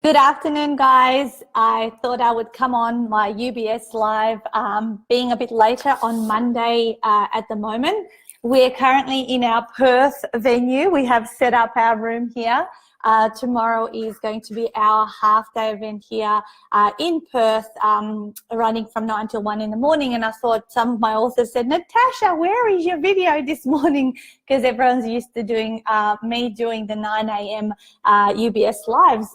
Good afternoon, guys. I thought I would come on my UBSLive, being a bit later on Monday at the moment. We're currently in our Perth venue. We have set up our room here. Tomorrow is going to be our half-day event here in Perth, running from 9 till 1 in the morning. And I thought some of my authors said, Natasha, where is your video this morning? Because everyone's used to doing me doing the 9 a.m. UBSLives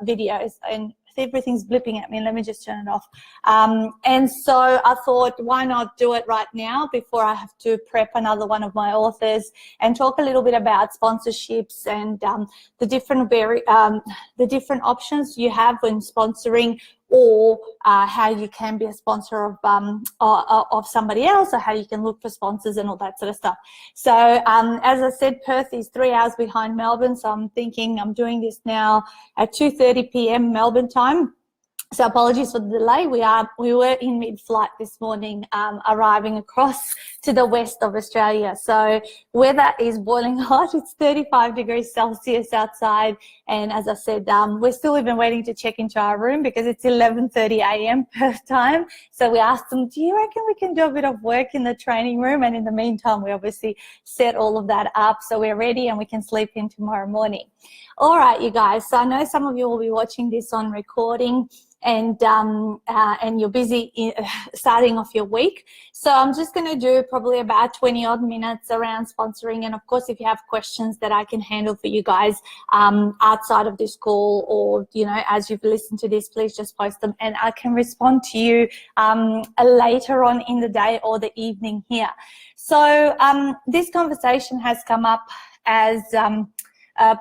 videos, and everything's blipping at me. Let me just turn it off. And so I thought, why not do it right now before I have to prep another one of my authors and talk a little bit about sponsorships and the different options you have when sponsoring, or how you can be a sponsor of somebody else, or how you can look for sponsors and all that sort of stuff. So as I said, Perth is 3 hours behind Melbourne, so I'm thinking I'm doing this now at 2:30 p.m. Melbourne time. So apologies for the delay. We were in mid-flight this morning, arriving across to the west of Australia. So weather is boiling hot. It's 35 degrees Celsius outside. And as I said, we're still even waiting to check into our room because it's 11:30 a.m. Perth time. So we asked them, do you reckon we can do a bit of work in the training room? And in the meantime, we obviously set all of that up. So we're ready and we can sleep in tomorrow morning. All right, you guys. So I know some of you will be watching this on recording, and you're busy starting off your week. So I'm just going to do probably about 20 odd minutes around sponsoring. And of course, if you have questions that I can handle for you guys outside of this call, or, you know, as you've listened to this, please just post them and I can respond to you later on in the day or the evening here. So this conversation has come up as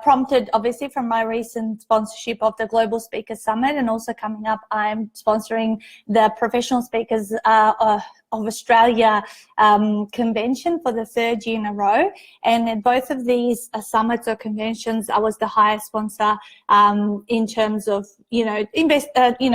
prompted obviously from my recent sponsorship of the Global Speaker Summit, and also coming up I'm sponsoring the Professional Speakers of Australia convention for the third year in a row. And at both of these summits or conventions, I was the highest sponsor in terms of, you know,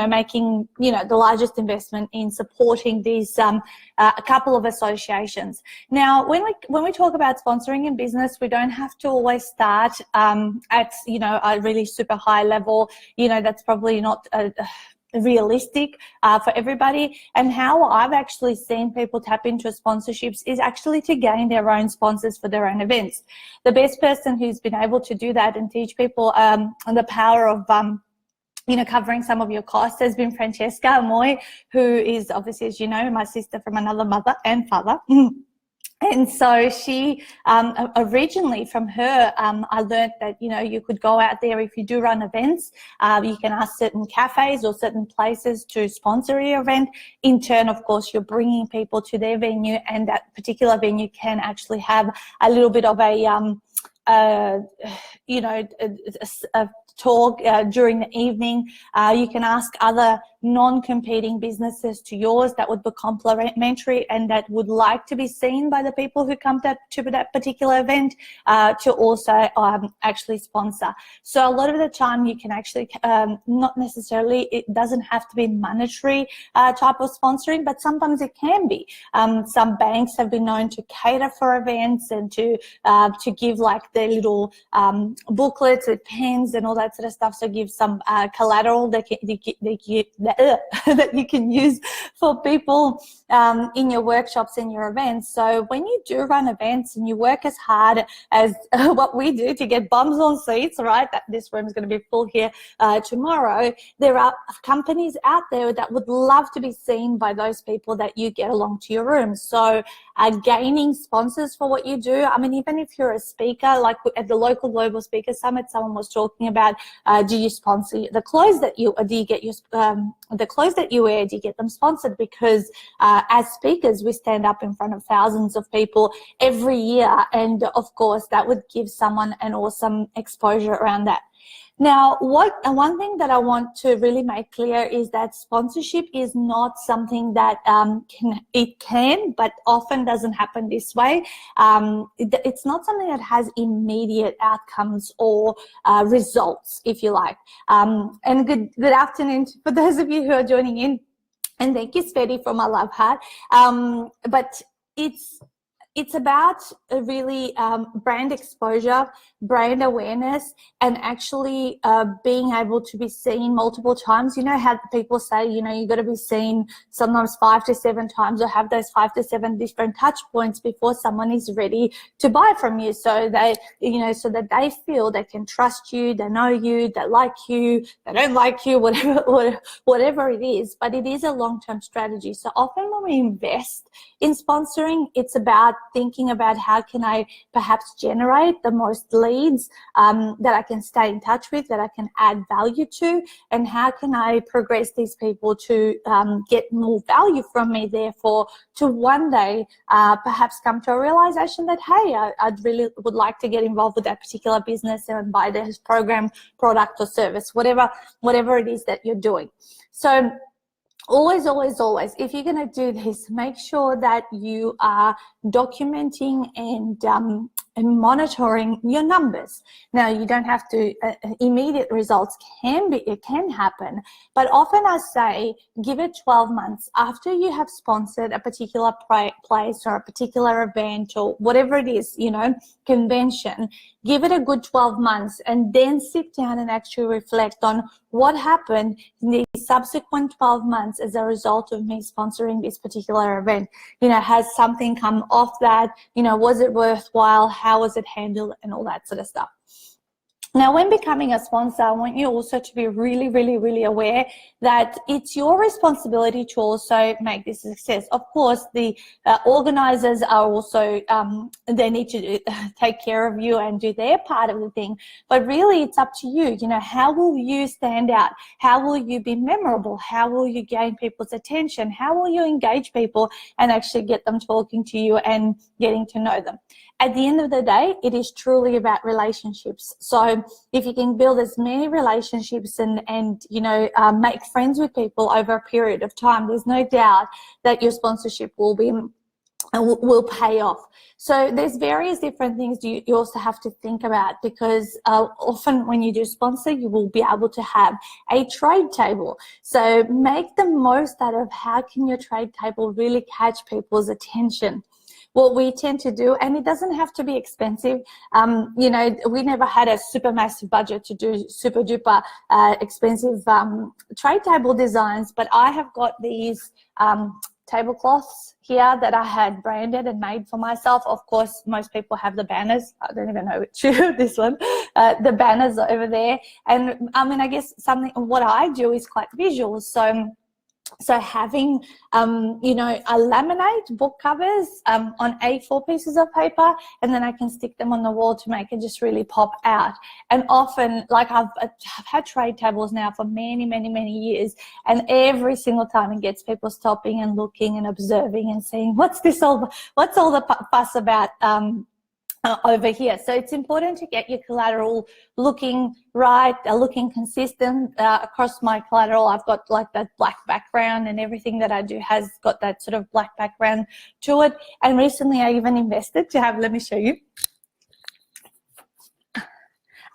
making, you know, the largest investment in supporting these a couple of associations. Now, when we talk about sponsoring in business, we don't have to always start at, you know, a really super high level. You know, that's probably not realistic for everybody. And how I've actually seen people tap into sponsorships is actually to gain their own sponsors for their own events. The best person who's been able to do that and teach people the power of you know, covering some of your costs has been Francesca Moy, who is obviously, as you know, my sister from another mother and father. And so she, originally from her, I learned that, you know, you could go out there if you do run events, you can ask certain cafes or certain places to sponsor your event. In turn, of course, you're bringing people to their venue, and that particular venue can actually have a little bit of a, you know, a talk during the evening. You can ask other non-competing businesses to yours that would be complementary and that would like to be seen by the people who come to that particular event to also actually sponsor. So a lot of the time you can actually, not necessarily, it doesn't have to be monetary type of sponsoring, but sometimes it can be. Some banks have been known to cater for events and to give like their little booklets with pens and all that sort of stuff. So give some collateral that you can use for people in your workshops and your events. So when you do run events and you work as hard as what we do to get bums on seats, right? That this room is going to be full here tomorrow. There are companies out there that would love to be seen by those people that you get along to your room. So gaining sponsors for what you do. I mean, even if you're a speaker, like at the local Global Speaker Summit, someone was talking about, do you sponsor the clothes that you, do you get your, the clothes that you wear, do you get them sponsored? Because as speakers, we stand up in front of thousands of people every year. And of course, that would give someone an awesome exposure around that. Now, one thing that I want to really make clear is that sponsorship is not something that can, but often doesn't happen this way. It's not something that has immediate outcomes or results, if you like. And good afternoon for those of you who are joining in. And thank you, Sveti, for my love heart. But it's it's about really brand exposure, brand awareness, and actually being able to be seen multiple times. You know how people say, you know, you got to be seen sometimes 5 to 7 times, or have those 5 to 7 different touch points before someone is ready to buy from you. So they, you know, so that they feel they can trust you, they know you, they like you, they don't like you, whatever it is. But it is a long-term strategy. So often when we invest in sponsoring, it's about thinking about how can I perhaps generate the most leads that I can stay in touch with, that I can add value to, and how can I progress these people to get more value from me, therefore to one day perhaps come to a realization that, hey, I'd really would like to get involved with that particular business and buy their program, product or service, whatever it is that you're doing. So always, if you're going to do this, make sure that you are documenting and monitoring your numbers. Now, you don't have to, immediate results it can happen, but often I say give it 12 months after you have sponsored a particular place or a particular event or whatever it is, you know, convention. Give it a good 12 months and then sit down and actually reflect on what happened in the subsequent 12 months as a result of me sponsoring this particular event. You know, has something come off that? You know, was it worthwhile? How was it handled? And all that sort of stuff. Now, when becoming a sponsor, I want you also to be really aware that it's your responsibility to also make this a success. Of course, the organizers are also, they need to take care of you and do their part of the thing. But really, it's up to you. You know, how will you stand out? How will you be memorable? How will you gain people's attention? How will you engage people and actually get them talking to you and getting to know them? At the end of the day, it is truly about relationships. So if you can build as many relationships and you know, make friends with people over a period of time, there's no doubt that your sponsorship will pay off. So there's various different things you also have to think about, because often when you do sponsor, you will be able to have a trade table. So make the most out of how can your trade table really catch people's attention. What we tend to do, and it doesn't have to be expensive, you know, we never had a super massive budget to do super duper expensive trade table designs, but I have got these tablecloths here that I had branded and made for myself. Of course, most people have the banners. I don't even know which this one. The banners are over there. And I mean, I guess what I do is quite visual. So having, you know, I laminate book covers on A4 pieces of paper, and then I can stick them on the wall to make it just really pop out. And often, like I've had trade tables now for many years, and every single time it gets people stopping and looking and observing and saying, what's all the fuss about over here? So it's important to get your collateral looking right, looking consistent. Across my collateral, I've got like that black background, and everything that I do has got that sort of black background to it. And recently I even invested to have, let me show you.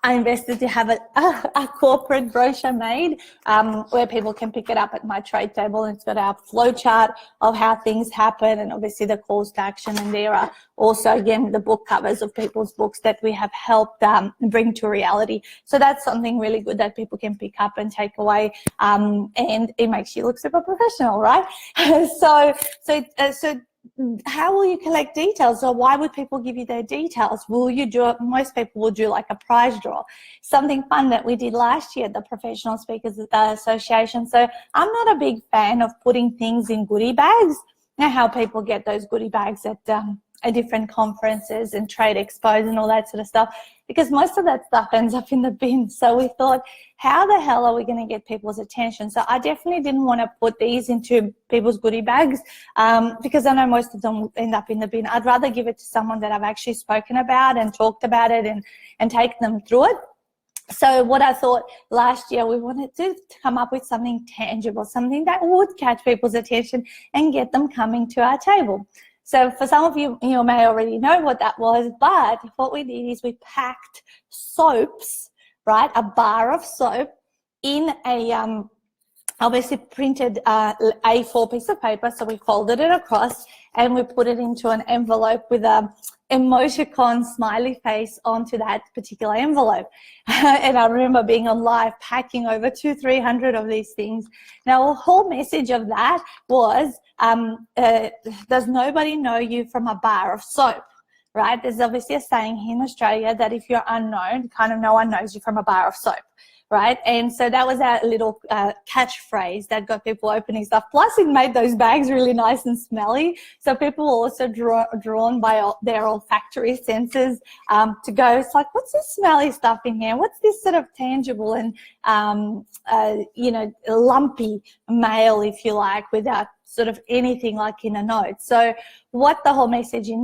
I invested to have a corporate brochure made where people can pick it up at my trade table, and it's got our flow chart of how things happen and obviously the calls to action. And there are also, again, the book covers of people's books that we have helped bring to reality. So that's something really good that people can pick up and take away, and it makes you look super professional, right? So how will you collect details, or why would people give you their details? Will you do it? Most people will do like a prize draw, something fun that we did last year at the Professional Speakers Association. So I'm not a big fan of putting things in goodie bags. You know how people get those goodie bags at different conferences and trade expos and all that sort of stuff, because most of that stuff ends up in the bin. So we thought, how the hell are we going to get people's attention? So I definitely didn't want to put these into people's goodie bags because I know most of them will end up in the bin. I'd rather give it to someone that I've actually spoken about and talked about it and take them through it. So what I thought last year, we wanted to come up with something tangible, something that would catch people's attention and get them coming to our table. So for some of you, you may already know what that was, but what we did is we packed soaps, right, a bar of soap in a obviously printed A4 piece of paper. So we folded it across, and we put it into an envelope with a emoticon smiley face onto that particular envelope. And I remember being on live packing over 200-300 of these things. Now, the whole message of that was, does nobody know you from a bar of soap? Right? There's obviously a saying here in Australia that if you're unknown, kind of no one knows you from a bar of soap. Right? And so that was our little catchphrase that got people opening stuff. Plus, it made those bags really nice and smelly. So people were also drawn by their olfactory senses to go, it's like, what's this smelly stuff in here? What's this sort of tangible and, you know, lumpy mail, if you like, without sort of anything like in a note. So what the whole message in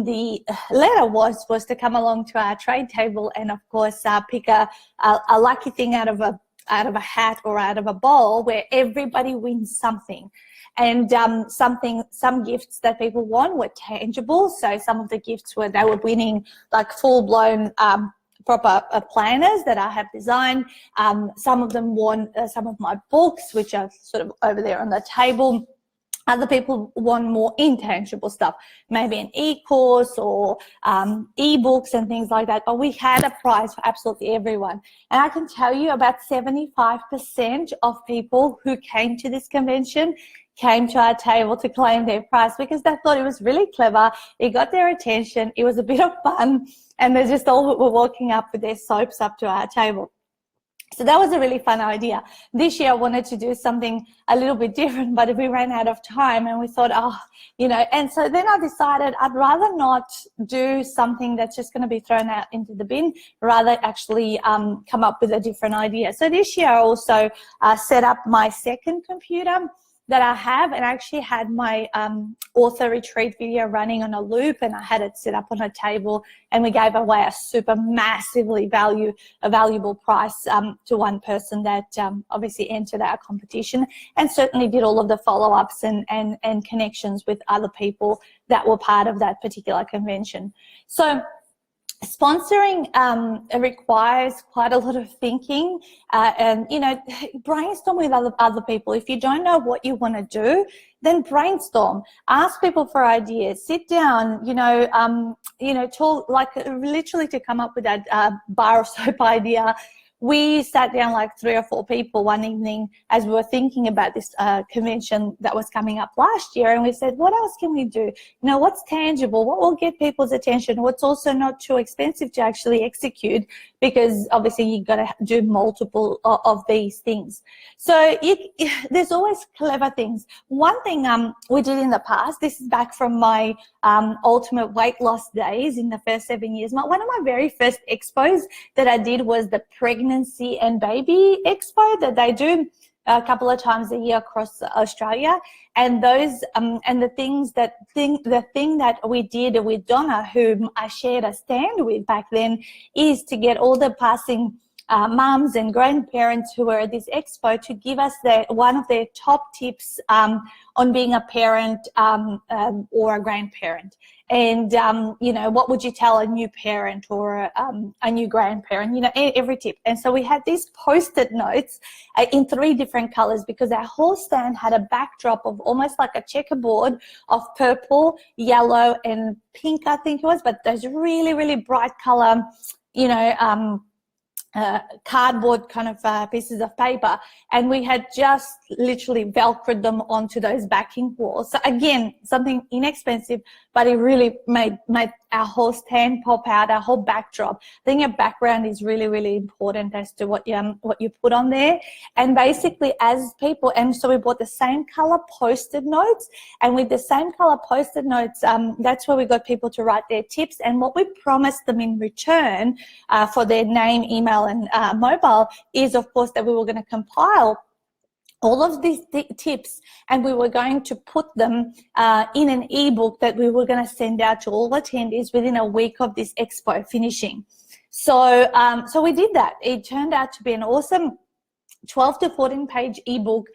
the letter was to come along to our trade table and, of course, pick a lucky thing out of a hat or out of a bowl where everybody wins something. And some gifts that people won were tangible. So some of the gifts were they were winning like full-blown proper planners that I have designed. Some of them won some of my books, which are sort of over there on the table. Other people want more intangible stuff, maybe an e-course or e-books and things like that. But we had a prize for absolutely everyone. And I can tell you about 75% of people who came to this convention came to our table to claim their prize because they thought it was really clever. It got their attention. It was a bit of fun. And they just all were walking up with their soaps up to our table. So that was a really fun idea. This year I wanted to do something a little bit different, but we ran out of time and we thought, oh, you know, and so then I decided I'd rather not do something that's just going to be thrown out into the bin, rather actually come up with a different idea. So this year I also set up my second computer that I have, and I actually had my author retreat video running on a loop, and I had it set up on a table, and we gave away a super massively valuable prize to one person that obviously entered our competition, and certainly did all of the follow-ups and connections with other people that were part of that particular convention. So sponsoring requires quite a lot of thinking and, you know, brainstorm with other people. If you don't know what you want to do, then brainstorm. Ask people for ideas. Sit down, you know, talk, like literally to come up with that bar of soap idea. We sat down like 3 or 4 people one evening as we were thinking about this convention that was coming up last year, and we said, what else can we do? You know, what's tangible? What will get people's attention? What's also not too expensive to actually execute, because obviously you've got to do multiple of these things. So there's always clever things. One thing we did in the past, this is back from my ultimate weight loss days in the first 7 years. One of my very first expos that I did was the Pregnancy and Baby Expo that they do a couple of times a year across Australia. And those and the thing that we did with Donna, whom I shared a stand with back then, is to get all the passing mums and grandparents who were at this expo to give us one of their top tips on being a parent or a grandparent. And, you know, what would you tell a new parent or a new grandparent, you know, every tip. And so we had these Postit notes in 3 different colors, because our whole stand had a backdrop of almost like a checkerboard of purple, yellow, and pink, I think it was, but those really, really bright color, you know, cardboard kind of pieces of paper, and we had just literally velcroed them onto those backing walls. So again, something inexpensive, but it really made our whole stand pop out, our whole backdrop. I think a background is really, really important as to what you put on there. And basically, as people, and so we bought the same color Postit notes, and with the same color Postit notes, that's where we got people to write their tips. And what we promised them in return for their name, email, and mobile is, of course, that we were going to compile all of these tips, and we were going to put them in an ebook that we were going to send out to all attendees within a week of this expo finishing. So so we did that. It turned out to be an awesome 12 to 14 page ebook.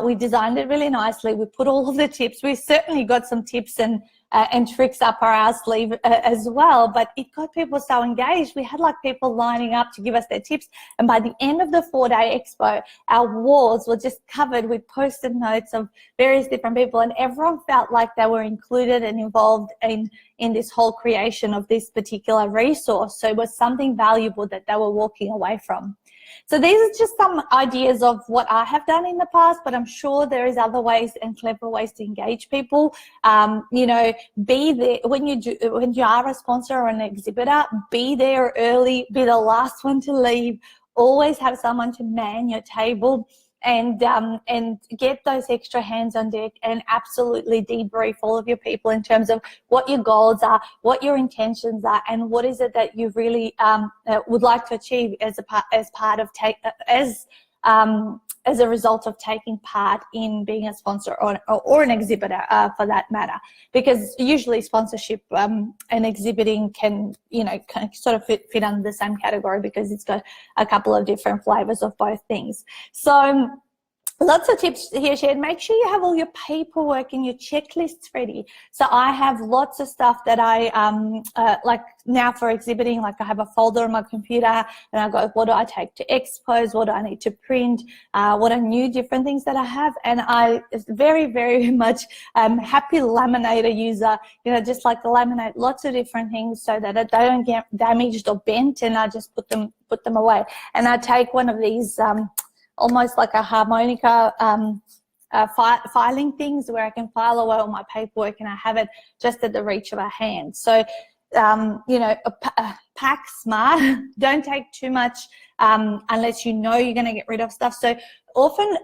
We designed it really nicely. We put all of the tips. We certainly got some tips and and tricks up our sleeve as well. But it got people so engaged. We had like people lining up to give us their tips. And by the end of the 4-day expo, our walls were just covered with Postit notes of various different people, and everyone felt like they were included and involved in this whole creation of this particular resource. So it was something valuable that they were walking away from. So these are just some ideas of what I have done in the past, but I'm sure there is other ways and clever ways to engage people. You know, be there when you are a sponsor or an exhibitor, be there early, be the last one to leave, always have someone to man your table, and get those extra hands on deck, and absolutely debrief all of your people in terms of what your goals are, what your intentions are, and what is it that you really would like to achieve as a result of taking part in being a sponsor or an exhibitor, for that matter. Because usually sponsorship and exhibiting can sort of fit under the same category, because it's got a couple of different flavors of both things. So lots of tips here shared. Make sure you have all your paperwork and your checklists ready. So I have lots of stuff that I like now for exhibiting. Like I have a folder on my computer, and I go, what do I take to expos? What do I need to print? What are new different things that I have? And I very, very much happy laminator user. You know, just like to laminate lots of different things so that they don't get damaged or bent, and I just put them away. And I take one of these almost like a harmonica filing things, where I can file away all my paperwork, and I have it just at the reach of a hand. So, you know, pack smart. Don't take too much unless you know you're going to get rid of stuff. So often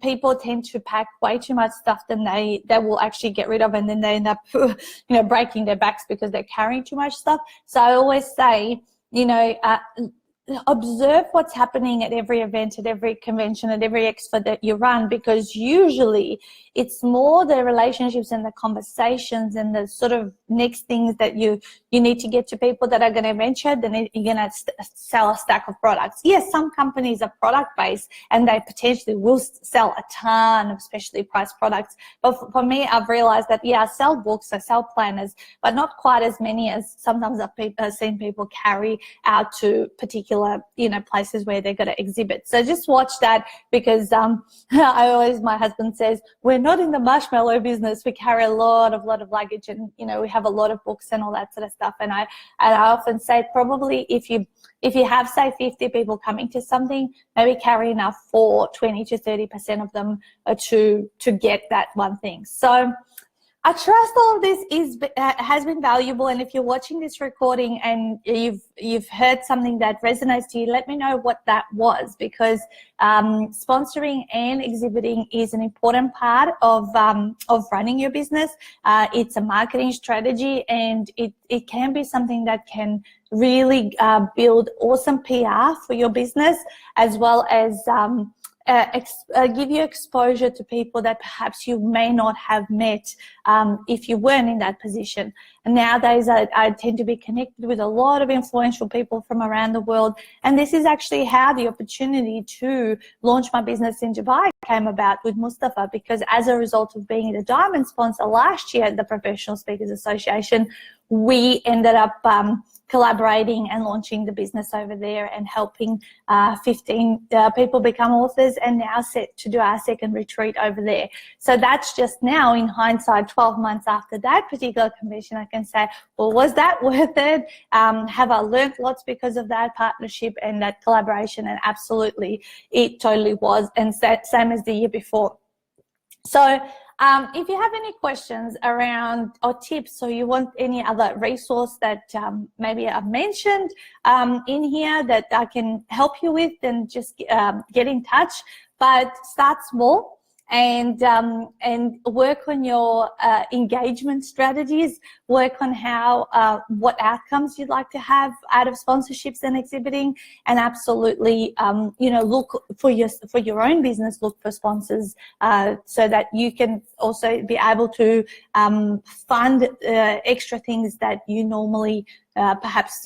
people tend to pack way too much stuff than they will actually get rid of, and then they end up breaking their backs because they're carrying too much stuff. So I always say, observe what's happening at every event, at every convention, at every expo that you run, because usually it's more the relationships and the conversations and the sort of next things that you need to get to people that are going to venture, then you're going to sell a stack of products. Yes, some companies are product-based and they potentially will sell a ton of specially priced products. But for me, I've realized that, yeah, I sell books, I sell planners, but not quite as many as sometimes I've seen people carry out to particular, places where they're going to exhibit. So just watch that, because my husband says, we're not in the marshmallow business. We carry a lot of luggage, and we have a lot of books and all that sort of stuff. And I often say, probably if you have, say, 50 people coming to something, maybe carry enough for 20 to 30% of them to get that one thing. So I trust all of this has been valuable, and if you're watching this recording and you've heard something that resonates to you, let me know what that was, because sponsoring and exhibiting is an important part of running your business. It's a marketing strategy, and it can be something that can really build awesome PR for your business, as well as give you exposure to people that perhaps you may not have met if you weren't in that position. And nowadays, I tend to be connected with a lot of influential people from around the world, and this is actually how the opportunity to launch my business in Dubai came about with Mustafa, because as a result of being the diamond sponsor last year at the Professional Speakers Association, we ended up collaborating and launching the business over there, and helping 15 people become authors, and now set to do our second retreat over there. So that's just now, in hindsight, 12 months after that particular convention, I can say, well, was that worth it? Have I learned lots because of that partnership and that collaboration? And absolutely, it totally was, and same as the year before. So if you have any questions around or tips, or you want any other resource that maybe I've mentioned in here that I can help you with, then just get in touch. But start small, and work on your engagement strategies. Work on how what outcomes you'd like to have out of sponsorships and exhibiting, and absolutely look for your own business. Look for sponsors so that you can also be able to fund extra things that you normally perhaps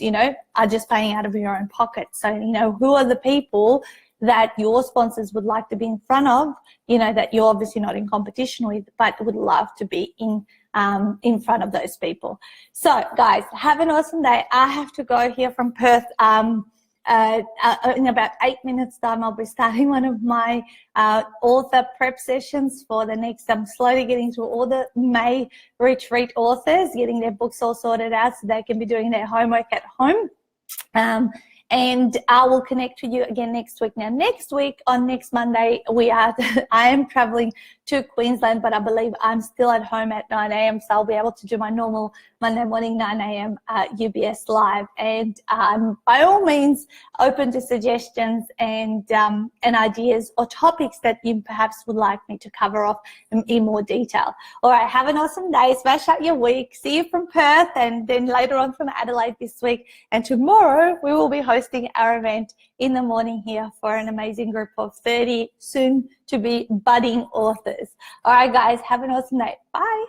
are just paying out of your own pocket. So who are the people that your sponsors would like to be in front of, you know, that you're obviously not in competition with, but would love to be in front of those people. So guys, have an awesome day. I have to go here from Perth. In about 8 minutes time, I'll be starting one of my author prep sessions for the next. I'm slowly getting through all the May retreat authors, getting their books all sorted out so they can be doing their homework at home. And I will connect with you again next week. Now, next week, on next Monday, I am traveling to Queensland, but I believe I'm still at home at 9 a.m. So I'll be able to do my normal Monday morning, 9 a.m. UBS Live. And by all means, open to suggestions and ideas or topics that you perhaps would like me to cover off in more detail. All right, have an awesome day. Smash out your week. See you from Perth and then later on from Adelaide this week. And tomorrow, we will be hosting our event in the morning here for an amazing group of 30 soon to be budding authors. All right, guys, have an awesome day. Bye.